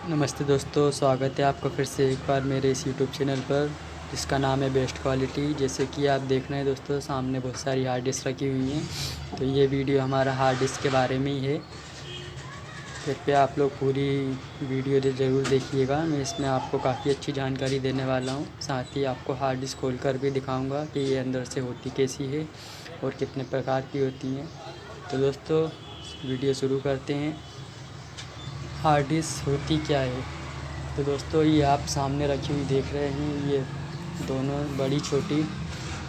नमस्ते दोस्तों, स्वागत है आपका फिर से एक बार मेरे इस यूट्यूब चैनल पर जिसका नाम है बेस्ट क्वालिटी। जैसे कि आप देख रहे हैं दोस्तों, सामने बहुत सारी हार्ड डिस्क रखी हुई हैं। तो ये वीडियो हमारा हार्ड डिस्क के बारे में ही है। कृपया आप लोग पूरी वीडियो ज़रूर देखिएगा। मैं इसमें आपको काफ़ी अच्छी जानकारी देने वाला हूँ। साथ ही आपको हार्ड डिस्क खोल कर भी दिखाऊँगा कि ये अंदर से होती कैसी है और कितने प्रकार की होती हैं। तो दोस्तों वीडियो शुरू करते हैं। हार्ड डिस्क होती क्या है? तो दोस्तों ये आप सामने रखी हुई देख रहे हैं, ये दोनों बड़ी छोटी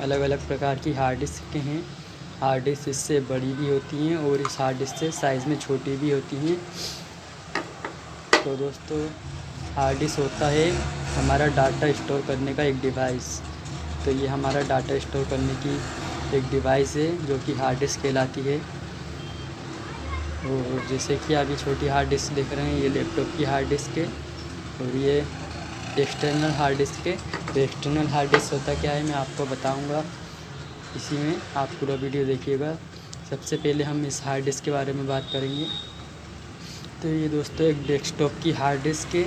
अलग अलग प्रकार की हार्ड डिस्क हैं। हार्ड डिस्क इससे बड़ी भी होती हैं और इस हार्ड डिस्क से साइज़ में छोटी भी होती हैं। तो दोस्तों हार्ड डिस्क होता है हमारा डाटा स्टोर करने का एक डिवाइस। तो ये हमारा डाटा स्टोर करने की एक डिवाइस है जो कि हार्ड डिस्क कहलाती है। और जैसे कि आप ये छोटी हार्ड डिस्क देख रहे हैं, ये लैपटॉप की हार्ड डिस्क है और ये एक्सटर्नल हार्ड डिस्क है। तो एक्सटर्नल हार्ड डिस्क होता क्या है मैं आपको बताऊंगा, इसी में आप पूरा वीडियो देखिएगा। सबसे पहले हम इस हार्ड डिस्क के बारे में बात करेंगे। तो ये दोस्तों एक डेस्कटॉप की हार्ड डिस्क है।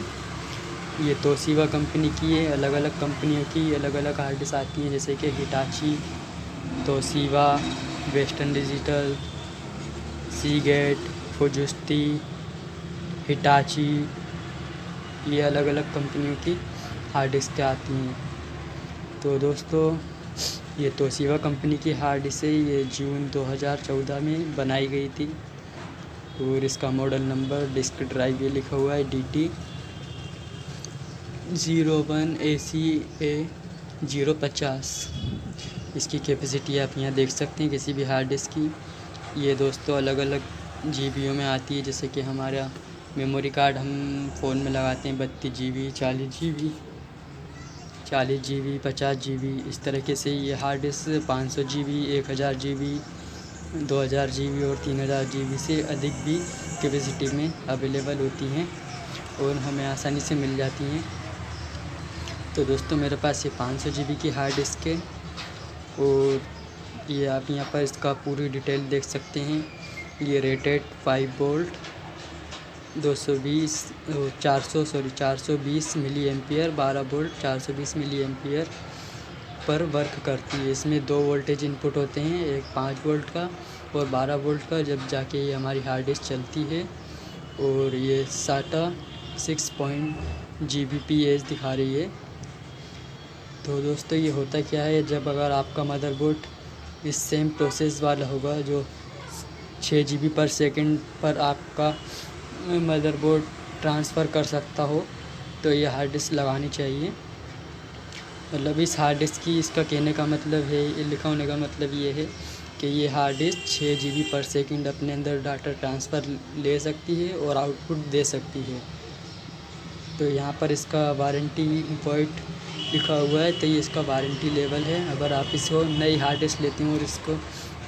ये तोशिबा कंपनी की है। अलग अलग कंपनियों की अलग अलग हार्ड डिस्क आती हैं, जैसे कि Hitachi, Toshiba, Western Digital, Seagate, Fujitsu, Hitachi, ये अलग अलग कंपनियों की हार्ड डिस्क आती हैं। तो दोस्तों ये तोशिबा कंपनी की हार्ड डिस्क है। ये जून 2014 में बनाई गई थी और इसका मॉडल नंबर डिस्क ड्राइव ये लिखा हुआ है DT01ACA050। इसकी कैपेसिटी आप यहाँ देख सकते हैं किसी भी हार्ड डिस्क की। ये दोस्तों अलग अलग जीबीओ में आती है, जैसे कि हमारा मेमोरी कार्ड हम फ़ोन में लगाते हैं 32 GB, 40 GB, 50 GB। इस तरीके से ये hard disk 500 GB, 1000 GB, 2000 GB और 3000 GB से अधिक भी कैपेसिटी में अवेलेबल होती हैं और हमें आसानी से मिल जाती हैं। तो दोस्तों मेरे पास ये 500 GB की हार्ड डिस्क है और ये आप यहाँ पर इसका पूरी डिटेल देख सकते हैं। ये rated 5 volt 420 milliampere, 12 volt 420 milliampere पर वर्क करती है। इसमें 2 वोल्टेज इनपुट होते हैं, एक 5 वोल्ट का और 12 वोल्ट का, जब जाके ये हमारी हार्ड डिस्क चलती है। और ये SATA 6.Gbps दिखा रही है। तो दोस्तों ये होता क्या है, जब अगर आपका मदरबोर्ड इस सेम प्रोसेस वाला होगा जो 6 GB पर सेकंड पर आपका मदरबोर्ड ट्रांसफ़र कर सकता हो, तो ये हार्ड डिस्क लगानी चाहिए। मतलब इस हार्ड डिस्क की, इसका कहने का मतलब है, ये लिखा होने का मतलब ये है कि ये हार्ड डिस्क 6 GB पर सेकंड अपने अंदर डाटा ट्रांसफ़र ले सकती है और आउटपुट दे सकती है। तो यहाँ पर इसका वारंटी पॉइंट लिखा हुआ है, तो ये इसका वारंटी लेवल है। अगर आप इसको नई हार्ड डिस्क लेते हैं और इसको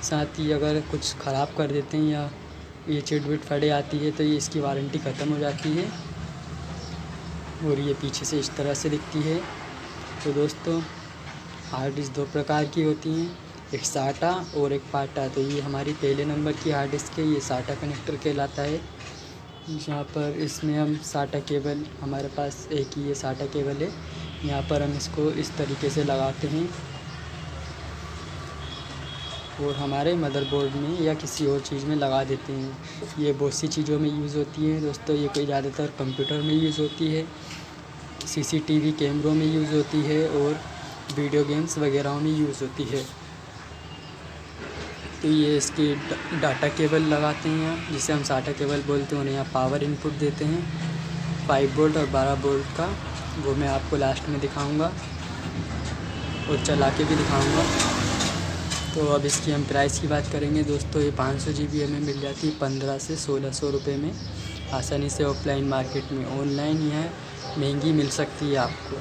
साथ ही अगर कुछ ख़राब कर देते हैं या ये चिट विट फटे आती है, तो ये इसकी वारंटी ख़त्म हो जाती है। और ये पीछे से इस तरह से दिखती है। तो दोस्तों हार्ड डिस्क 2 प्रकार की होती हैं, एक SATA और एक PATA। तो ये हमारी पहले नंबर की हार्ड डिस्क है, ये SATA कनेक्टर कहलाता है। यहाँ पर इसमें हम SATA केबल, हमारे पास एक ही ये SATA केबल है, यहाँ पर हम इसको इस तरीके से लगाते हैं और हमारे मदरबोर्ड में या किसी और चीज़ में लगा देते हैं। ये बहुत सी चीज़ों में यूज़ होती है दोस्तों। ये कोई ज़्यादातर कंप्यूटर में यूज़ होती है, CCTV कैमरों में यूज़ होती है और वीडियो गेम्स वगैरह में यूज़ होती है। तो ये इसकी डाटा केबल लगाते हैं यहाँ, जिसे हम SATA केबल बोलते हैं। उन्हें यहाँ पावर इनपुट देते हैं 5 वोल्ट और 12 वोल्ट का, वो मैं आपको लास्ट में दिखाऊंगा और चला के भी दिखाऊंगा। तो अब इसकी हम प्राइस की बात करेंगे दोस्तों। ये 500 GB हमें मिल जाती है 1500 से 1600 रुपये में आसानी से ऑफलाइन मार्केट में। ऑनलाइन यह महंगी मिल सकती है आपको।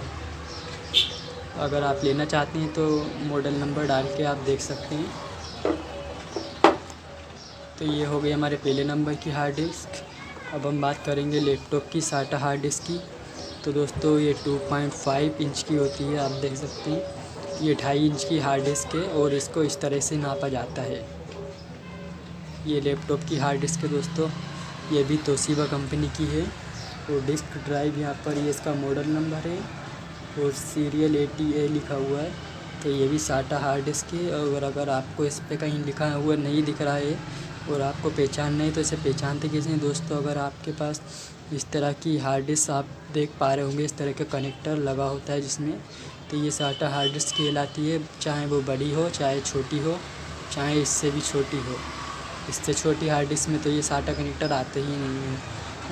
अगर आप लेना चाहते हैं तो मॉडल नंबर डाल के आप देख सकते हैं। तो ये हो गई हमारे पहले नंबर की हार्ड डिस्क। अब हम बात करेंगे लैपटॉप की SATA हार्ड डिस्क की। तो दोस्तों ये 2.5 इंच की होती है, आप देख सकते हैं। ये 2.5 इंच की हार्ड डिस्क है और इसको इस तरह से नापा जाता है। ये लैपटॉप की हार्ड डिस्क है दोस्तों, ये भी तोशिबा कंपनी की है और डिस्क ड्राइव यहाँ पर ये इसका मॉडल नंबर है और सीरियल 80A लिखा हुआ है। तो ये भी SATA हार्ड डिस्क है। और अगर आपको इस पर कहीं लिखा हुआ नहीं दिख रहा है और आपको पहचानना है तो इसे पहचानते कैसे हैं दोस्तों, अगर आपके पास इस तरह की हार्ड डिस्क आप देख पा रहे होंगे, इस तरह का कनेक्टर लगा होता है जिसमें, तो ये SATA हार्ड डिस्क कहलाती है। चाहे वो बड़ी हो, चाहे छोटी हो, चाहे इससे भी छोटी हो। इससे छोटी हार्ड डिस्क में तो ये SATA कनेक्टर आते ही नहीं हैं,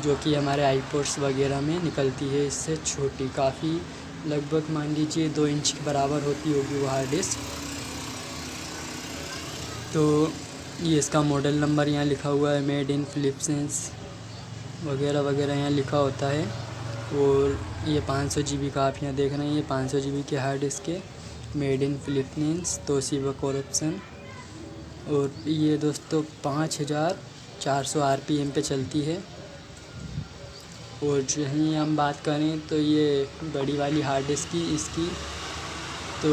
जो कि हमारे आईपोड्स वगैरह में निकलती है। इससे छोटी काफ़ी, लगभग मान लीजिए 2 इंच के बराबर होती होगी वो हार्ड डिस्क। तो ये इसका मॉडल नंबर यहाँ लिखा हुआ है, मेड इन फिलीपींस वगैरह वगैरह यहाँ लिखा होता है। और ये 500 GB का आप यहाँ देख रहे हैं, ये 500 GB के हार्ड डिस्क है, made in Philippines, Toshiba corporation. और ये दोस्तों 5400 RPM पे चलती है। और यहीं हम बात करें तो ये बड़ी वाली हार्ड डिस्क की, इसकी तो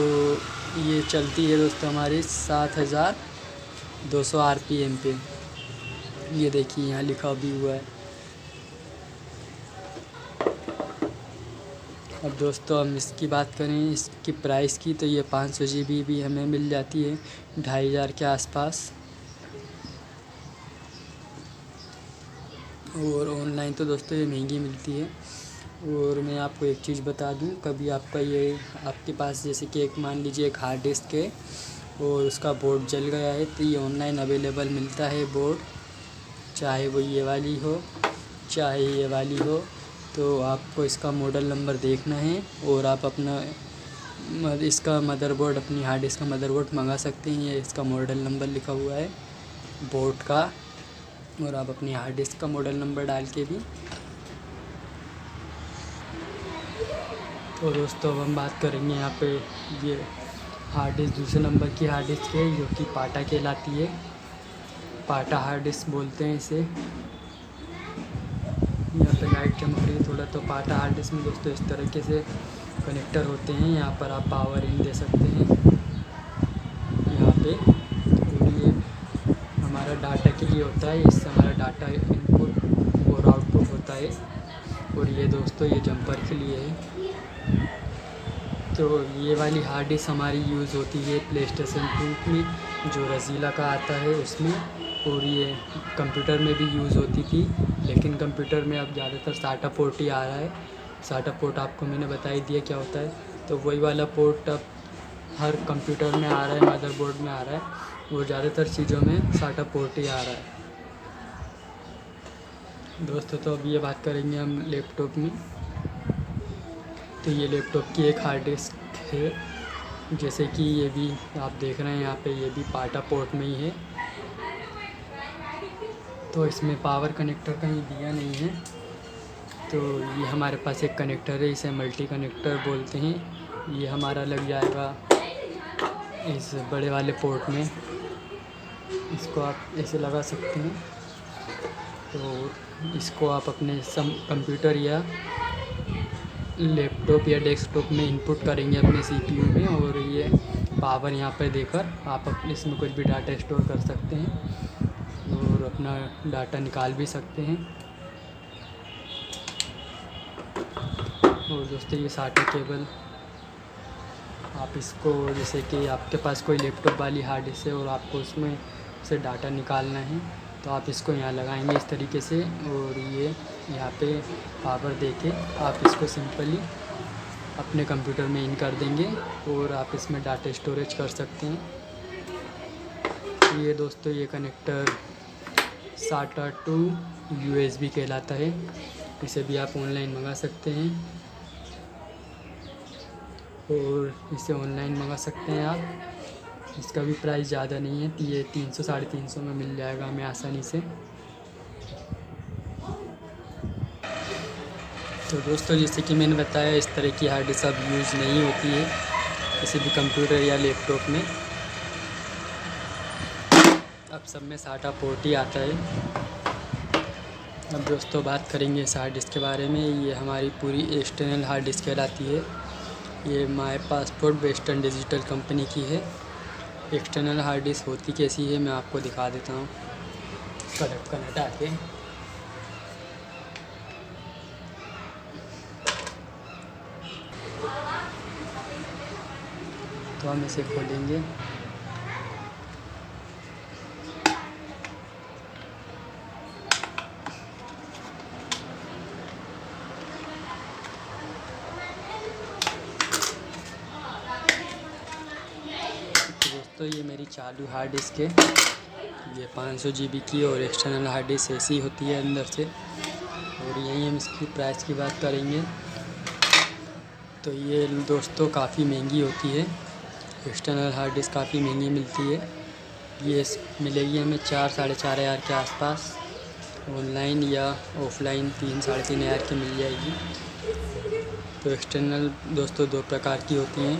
ये चलती है दोस्तों हमारी 7200 RPM पे। ये देखिए यहाँ लिखा भी हुआ है। अब दोस्तों हम इसकी बात करें इसकी प्राइस की, तो ये 500 GB भी हमें मिल जाती है 2500 के आसपास। और ऑनलाइन तो दोस्तों ये महंगी मिलती है। और मैं आपको एक चीज़ बता दूं, कभी आपका ये आपके पास जैसे कि एक मान लीजिए एक हार्ड डिस्क है और उसका बोर्ड जल गया है, तो ये ऑनलाइन अवेलेबल मिलता है बोर्ड, चाहे वो ये वाली हो चाहे ये वाली हो। तो आपको इसका मॉडल नंबर देखना है और आप अपना इसका मदरबोर्ड, अपनी हार्ड डिस्क का मदरबोर्ड मंगा सकते हैं। ये इसका मॉडल नंबर लिखा हुआ है बोर्ड का, और आप अपनी हार्ड डिस्क का मॉडल नंबर डाल के भी। तो दोस्तों अब हम बात करेंगे यहाँ पे ये हार्ड डिस्क, दूसरे नंबर की हार्ड डिस्क है जो कि पाटा कहलाती है। पाटा हार्ड डिस्क बोलते हैं इसे। यहाँ पे लाइट चमक रही है थोड़ा। तो पाटा हार्ड डिस्क में दोस्तों इस तरीके से कनेक्टर होते हैं। यहाँ पर आप पावर इन दे सकते हैं यहाँ पे। और ये हमारा डाटा के लिए होता है, इससे हमारा डाटा इनपुट और आउटपुट होता है। और ये दोस्तों ये जंपर के लिए है। तो ये वाली हार्ड डिस्क हमारी यूज़ होती है प्लेस्टेशन 2 में, जो रज़ीला का आता है उसमें। और ये कंप्यूटर में भी यूज़ होती थी, लेकिन कंप्यूटर में अब ज़्यादातर SATA पोर्ट ही आ रहा है। SATA पोर्ट आपको मैंने बता ही दिया क्या होता है। तो वही वाला पोर्ट अब हर कंप्यूटर में आ रहा है, मदरबोर्ड में आ रहा है, और ज़्यादातर चीज़ों में SATA पोर्ट ही आ रहा है दोस्तों। तो अब ये बात करेंगे हम लैपटॉप में। तो ये लैपटॉप की एक हार्ड डिस्क है, जैसे कि ये भी आप देख रहे हैं यहाँ पे, ये भी पाटा पोर्ट में ही है। तो इसमें पावर कनेक्टर कहीं दिया नहीं है। तो ये हमारे पास एक कनेक्टर है, इसे मल्टी कनेक्टर बोलते हैं। ये हमारा लग जाएगा इस बड़े वाले पोर्ट में, इसको आप ऐसे लगा सकते हैं। तो इसको आप अपने कंप्यूटर या लैपटॉप या डेस्कटॉप में इनपुट करेंगे अपने CPU में, और ये पावर यहाँ पर देकर आप इसमें कुछ भी डाटा स्टोर कर सकते हैं और अपना डाटा निकाल भी सकते हैं। और दोस्तों ये SATA केबल, आप इसको जैसे कि आपके पास कोई लैपटॉप वाली हार्ड डिस्क है और आपको उसमें से डाटा निकालना है, तो आप इसको यहाँ लगाएंगे इस तरीके से, और ये यहाँ पे पावर देके आप इसको सिंपली अपने कंप्यूटर में इन कर देंगे और आप इसमें डाटा स्टोरेज कर सकते हैं। ये दोस्तों ये कनेक्टर SATA to USB कहलाता है। इसे भी आप ऑनलाइन मंगा सकते हैं, और इसे ऑनलाइन मंगा सकते हैं आप। इसका भी प्राइस ज़्यादा नहीं है, ये 300-350 में मिल जाएगा हमें आसानी से। तो दोस्तों जैसे कि मैंने बताया, इस तरह की हार्ड डिस्क अब यूज़ नहीं होती है किसी भी कंप्यूटर या लैपटॉप में। अब सब में SATA पोर्ट ही आता है। अब दोस्तों बात करेंगे इस हार्ड डिस्क के बारे में। ये हमारी पूरी एक्सटर्नल हार्ड डिस्क कहलाती है। ये my passport western digital company की है। एक्सटर्नल हार्ड डिस्क होती कैसी है मैं आपको दिखा देता हूँ। इसका ढक्कन हटा के तो हम इसे खोलेंगे। तो ये मेरी चालू हार्ड डिस्क है। ये 500 GB की और एक्सटर्नल हार्ड डिस्क ऐसी होती है अंदर से। और यहीं हम इसकी प्राइस की बात करेंगे तो ये दोस्तों काफ़ी महंगी होती है। एक्सटर्नल हार्ड डिस्क काफ़ी महंगी मिलती है। ये मिलेगी हमें 4-4.5 हज़ार के आसपास। ऑनलाइन या ऑफलाइन 3-3.5 हज़ार की मिल जाएगी। तो एक्सटर्नल दोस्तों 2 प्रकार की होती हैं।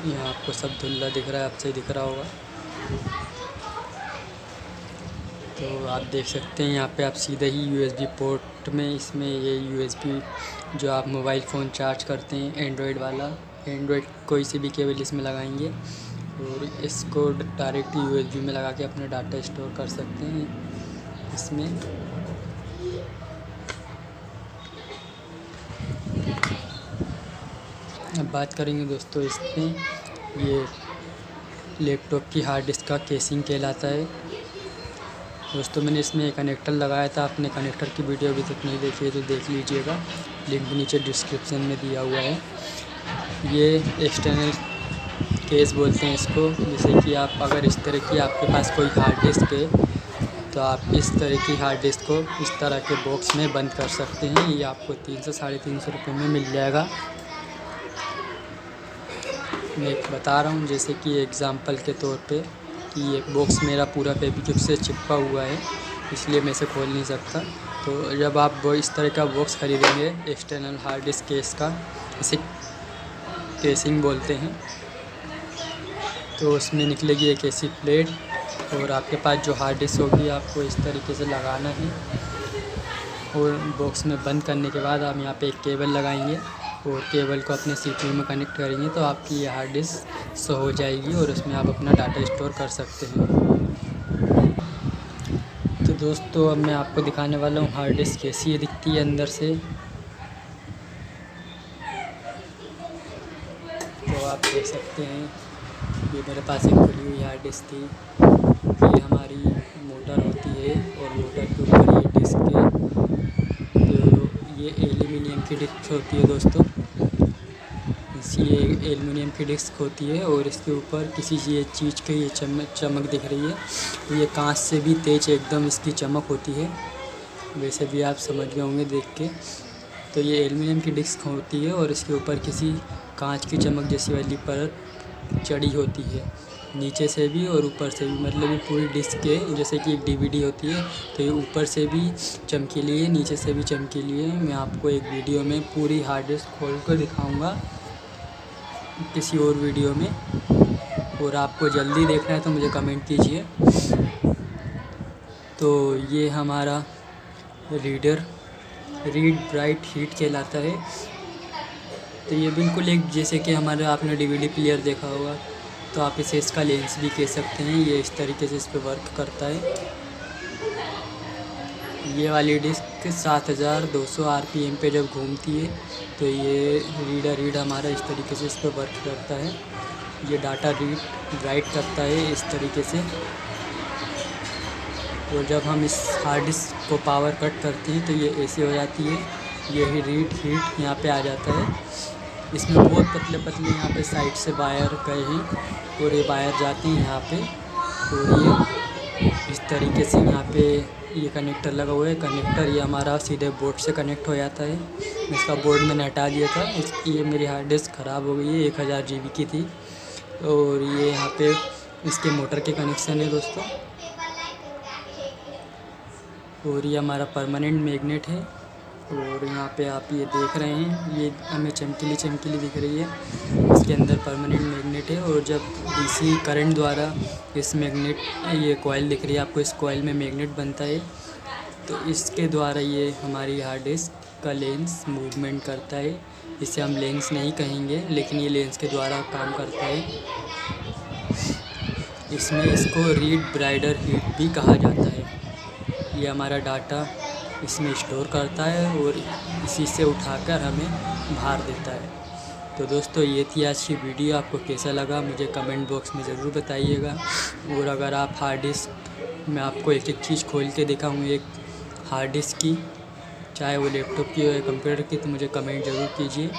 यहाँ आपको सब धुंधला दिख रहा है, आपसे दिख रहा होगा। तो आप देख सकते हैं यहाँ पे आप सीधे ही USB पोर्ट में इसमें ये USB जो आप मोबाइल फ़ोन चार्ज करते हैं एंड्रॉयड वाला, एंड्रॉयड कोई सी भी केबल इसमें लगाएंगे और इसको डायरेक्ट USB में लगा के अपना डाटा स्टोर कर सकते हैं इसमें। अब बात करेंगे दोस्तों इसमें, ये लैपटॉप की हार्ड डिस्क का केसिंग कहलाता है। दोस्तों मैंने इसमें कनेक्टर लगाया था, आपने कनेक्टर की वीडियो अभी तक नहीं देखी है तो देख लीजिएगा, लिंक नीचे डिस्क्रिप्शन में दिया हुआ है। ये एक्सटर्नल केस बोलते हैं इसको। जैसे कि आप अगर इस तरह की आपके पास कोई हार्ड डिस्क है तो आप इस तरह की हार्ड डिस्क को इस तरह के बॉक्स में बंद कर सकते हैं। ये आपको 300-350 रुपये में मिल जाएगा। मैं बता रहा हूँ जैसे कि एग्ज़ाम्पल के तौर पे कि ये बॉक्स मेरा पूरा फेविक्विक से चिपका हुआ है, इसलिए मैं इसे खोल नहीं सकता। तो जब आप वो इस तरह का बॉक्स ख़रीदेंगे एक्सटर्नल हार्ड डिस्क केस का, इसे केसिंग बोलते हैं, तो उसमें निकलेगी एक ऐसी प्लेट और आपके पास जो हार्ड डिस्क होगी आपको इस तरीके से लगाना है और बॉक्स में बंद करने के बाद आप यहाँ पे एक केबल लगाएंगे और केबल को अपने CPU में कनेक्ट करेंगे तो आपकी ये हार्ड डिस्क शो हो जाएगी और उसमें आप अपना डाटा स्टोर कर सकते हैं। तो दोस्तों अब मैं आपको दिखाने वाला हूँ हार्ड डिस्क कैसी दिखती है अंदर से। तो आप देख सकते हैं ये मेरे पास एक खुली हुई हार्ड डिस्क थी। ये हमारी मोटर होती है और मोटर के ऊपर ये डिस्क है। तो ये एल्यूमिनियम की डिस्क होती है दोस्तों, ये एल्युमिनियम की डिस्क होती है और इसके ऊपर किसी चीज़ की ये चमक दिख रही है। ये कांच से भी तेज एकदम इसकी चमक होती है, वैसे भी आप समझ गए होंगे देख के। तो ये एल्युमिनियम की डिस्क होती है और इसके ऊपर किसी कांच की चमक जैसी वाली परत चढ़ी होती है, नीचे से भी और ऊपर से भी। मतलब ये पूरी डिस्क है जैसे कि एक DVD होती है, तो ये ऊपर से भी चमकीली है, नीचे से भी चमकीली है। मैं आपको एक वीडियो में पूरी हार्ड डिस्क खोल कर दिखाऊँगा किसी और वीडियो में, और आपको जल्दी देखना है तो मुझे कमेंट कीजिए। तो ये हमारा रीडर रीड ब्राइट हीट कहलाता है। तो ये बिल्कुल एक जैसे कि हमारे आपने DVD प्लेयर देखा होगा, तो आप इसे इसका लेंस भी कह सकते हैं। ये इस तरीके से इस पर वर्क करता है। ये वाली डिस्क 7200 RPM पे जब घूमती है तो ये रीड हमारा इस तरीके से इस पर वर्क करता है। ये डाटा राइट करता है इस तरीके से। और जब हम इस हार्ड डिस्क को पावर कट करते हैं तो ये ऐसे हो जाती है। ये रीड हीट यहाँ पे आ जाता है। इसमें बहुत पतले पतले यहाँ पे साइड से वायर गए हैं और ये वायर जाते हैं यहाँ पे, और ये इस तरीके से यहाँ पे ये कनेक्टर लगा हुआ है। कनेक्टर ये हमारा सीधे बोर्ड से कनेक्ट हो जाता है। इसका बोर्ड मैंने हटा दिया था, ये मेरी हार्ड डिस्क ख़राब हो गई है, 1000 GB की थी। और ये यहाँ पे इसके मोटर के कनेक्शन है दोस्तों। और ये हमारा परमानेंट मैग्नेट है। और यहाँ पे आप ये देख रहे हैं, ये हमें चमकीली दिख रही है, इसके अंदर परमानेंट मैग्नेट है। और जब DC करंट द्वारा इस मैग्नेट ये कॉइल दिख रही है आपको, इस कॉइल में मैग्नेट बनता है, तो इसके द्वारा ये हमारी हार्ड डिस्क का लेंस मूवमेंट करता है। इसे हम लेंस नहीं कहेंगे, लेकिन ये लेंस के द्वारा काम करता है। इसमें इसको रीड ब्राइडर हीट भी कहा जाता है। ये हमारा डाटा इसमें स्टोर करता है और इसी से उठाकर हमें बाहर देता है। तो दोस्तों ये थी आज की वीडियो, आपको कैसा लगा मुझे कमेंट बॉक्स में ज़रूर बताइएगा। और अगर आप हार्ड डिस्क, मैं आपको एक एक चीज़ खोल के दिखाऊँ एक हार्ड डिस्क की, चाहे वो लैपटॉप की हो या कंप्यूटर की, तो मुझे कमेंट ज़रूर कीजिए।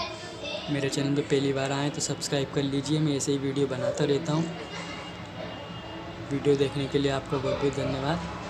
मेरे चैनल पे पहली बार आएँ तो सब्सक्राइब कर लीजिए, मैं ऐसे ही वीडियो बनाता रहता हूँ। वीडियो देखने के लिए आपका बहुत बहुत धन्यवाद।